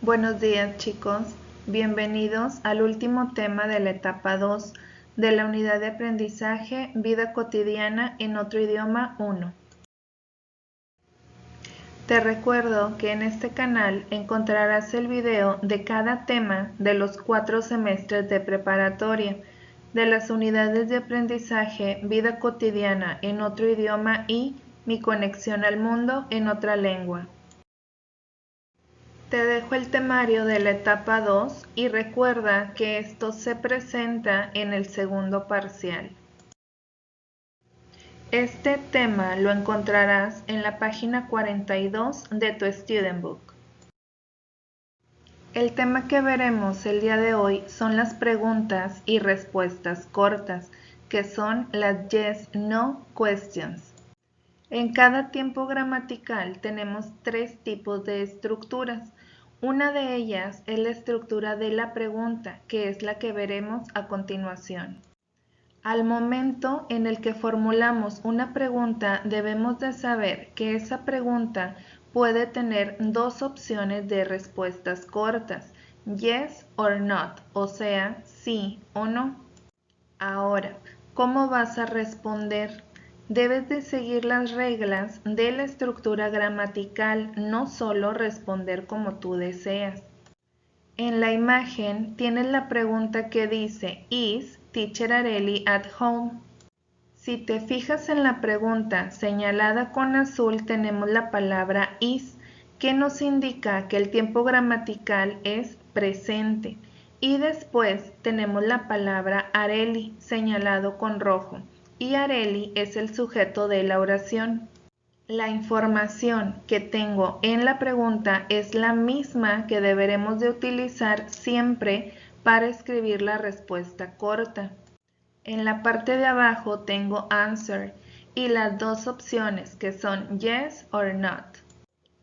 Buenos días, chicos. Bienvenidos al último tema de la etapa 2 de la unidad de aprendizaje Vida cotidiana en otro idioma 1. Te recuerdo que en este canal encontrarás el video de cada tema de los 4 semestres de preparatoria de las unidades de aprendizaje Vida cotidiana en otro idioma y Mi conexión al mundo en otra lengua. Te dejo el temario de la etapa 2 y recuerda que esto se presenta en el segundo parcial. Este tema lo encontrarás en la página 42 de tu Student Book. El tema que veremos el día de hoy son las preguntas y respuestas cortas, que son las Yes-No questions. En cada tiempo gramatical tenemos 3 tipos de estructuras. Una de ellas es la estructura de la pregunta, que es la que veremos a continuación. Al momento en el que formulamos una pregunta, debemos de saber que esa pregunta puede tener 2 opciones de respuestas cortas, yes or not, o sea, sí o no. Ahora, ¿cómo vas a responder? Debes de seguir las reglas de la estructura gramatical, no solo responder como tú deseas. En la imagen tienes la pregunta que dice ¿Is Teacher Areli at home? Si te fijas en la pregunta señalada con azul tenemos la palabra is, que nos indica que el tiempo gramatical es presente. Y después tenemos la palabra Areli, señalado con rojo, y Areli es el sujeto de la oración. La información que tengo en la pregunta es la misma que deberemos de utilizar siempre para escribir la respuesta corta. En la parte de abajo tengo answer y las 2 opciones que son yes or not.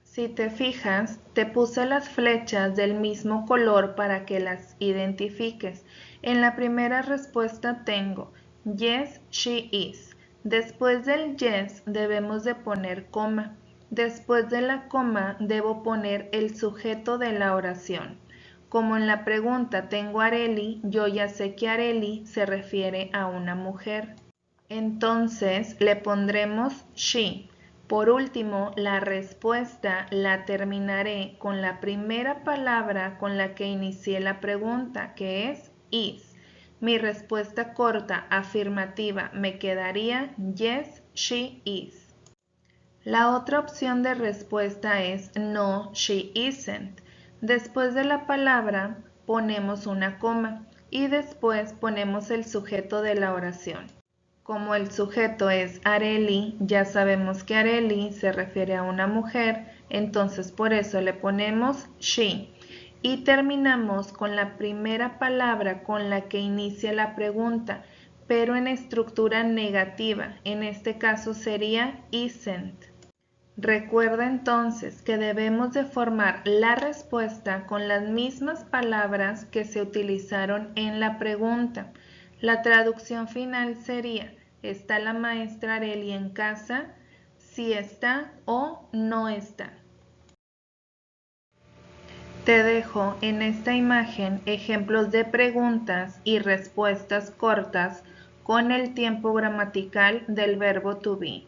Si te fijas, te puse las flechas del mismo color para que las identifiques. En la primera respuesta tengo yes, she is. Después del yes debemos de poner coma. Después de la coma debo poner el sujeto de la oración. Como en la pregunta tengo Areli, yo ya sé que Areli se refiere a una mujer. Entonces le pondremos she. Por último, la respuesta la terminaré con la primera palabra con la que inicié la pregunta, que es is. Mi respuesta corta afirmativa me quedaría yes, she is. La otra opción de respuesta es no, she isn't. Después de la palabra ponemos una coma y después ponemos el sujeto de la oración. Como el sujeto es Areli, ya sabemos que Areli se refiere a una mujer, entonces por eso le ponemos she. Y terminamos con la primera palabra con la que inicia la pregunta, pero en estructura negativa. En este caso sería isn't. Recuerda entonces que debemos de formar la respuesta con las mismas palabras que se utilizaron en la pregunta. La traducción final sería, ¿está la maestra Areli en casa? Si está o no está. Te dejo en esta imagen ejemplos de preguntas y respuestas cortas con el tiempo gramatical del verbo to be.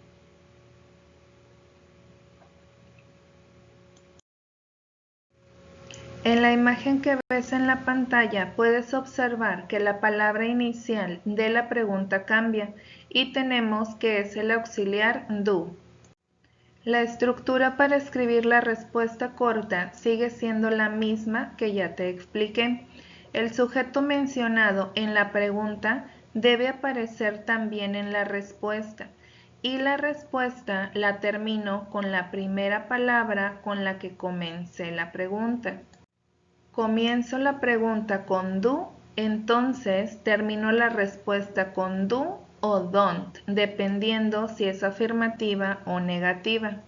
En la imagen que ves en la pantalla puedes observar que la palabra inicial de la pregunta cambia y tenemos que es el auxiliar do. La estructura para escribir la respuesta corta sigue siendo la misma que ya te expliqué. El sujeto mencionado en la pregunta debe aparecer también en la respuesta y la respuesta la termino con la primera palabra con la que comencé la pregunta. Comienzo la pregunta con do, entonces termino la respuesta con do o don't, dependiendo si es afirmativa o negativa.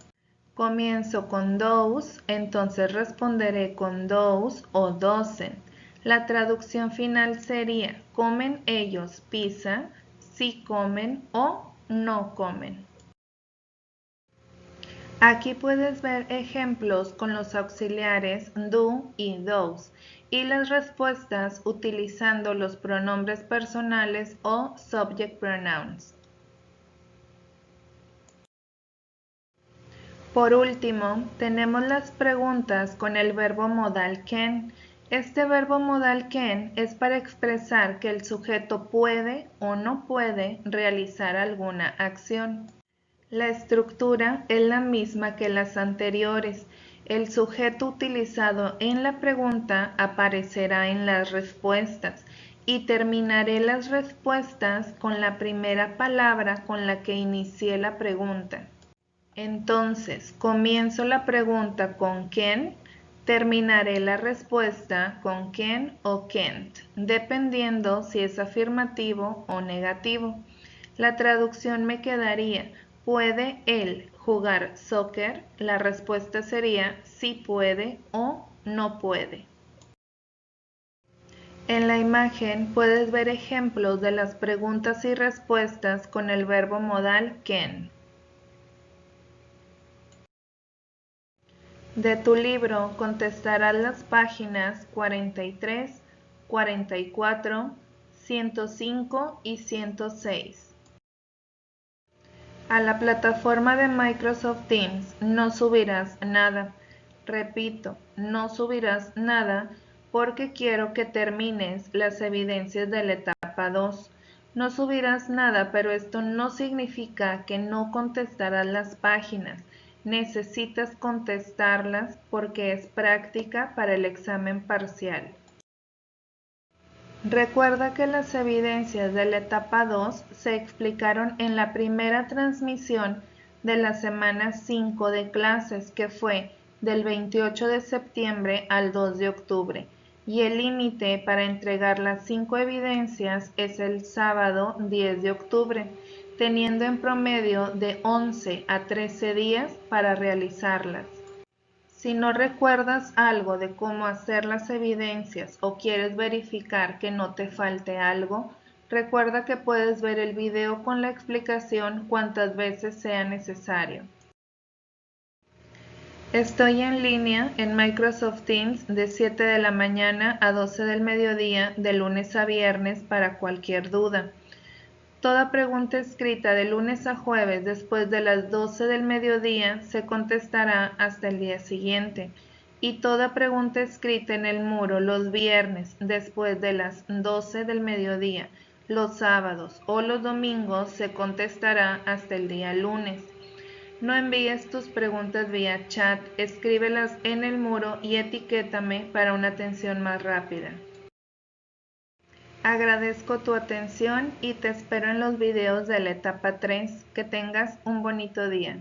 Comienzo con those, entonces responderé con those o doesn't. La traducción final sería, ¿comen ellos pizza? Si comen o no comen. Aquí puedes ver ejemplos con los auxiliares do y those y las respuestas utilizando los pronombres personales o subject pronouns. Por último, tenemos las preguntas con el verbo modal can. Este verbo modal can es para expresar que el sujeto puede o no puede realizar alguna acción. La estructura es la misma que las anteriores. El sujeto utilizado en la pregunta aparecerá en las respuestas y terminaré las respuestas con la primera palabra con la que inicié la pregunta. Entonces, comienzo la pregunta con can, terminaré la respuesta con can o can't, dependiendo si es afirmativo o negativo. La traducción me quedaría: ¿puede él jugar soccer? La respuesta sería sí puede o no puede. En la imagen puedes ver ejemplos de las preguntas y respuestas con el verbo modal can. De tu libro contestarás las páginas 43, 44, 105 y 106. A la plataforma de Microsoft Teams no subirás nada. Repito, no subirás nada porque quiero que termines las evidencias de la etapa 2. No subirás nada, pero esto no significa que no contestarás las páginas. Necesitas contestarlas porque es práctica para el examen parcial. Recuerda que las evidencias de la etapa 2 se explicaron en la primera transmisión de la semana 5 de clases, que fue del 28 de septiembre al 2 de octubre, y el límite para entregar las 5 evidencias es el sábado 10 de octubre, teniendo en promedio de 11 a 13 días para realizarlas. Si no recuerdas algo de cómo hacer las evidencias o quieres verificar que no te falte algo, recuerda que puedes ver el video con la explicación cuantas veces sea necesario. Estoy en línea en Microsoft Teams de 7 de la mañana a 12 del mediodía de lunes a viernes para cualquier duda. Toda pregunta escrita de lunes a jueves después de las 12 del mediodía se contestará hasta el día siguiente, y toda pregunta escrita en el muro los viernes después de las 12 del mediodía, los sábados o los domingos se contestará hasta el día lunes. No envíes tus preguntas vía chat, escríbelas en el muro y etiquétame para una atención más rápida. Agradezco tu atención y te espero en los videos de la etapa 3. Que tengas un bonito día.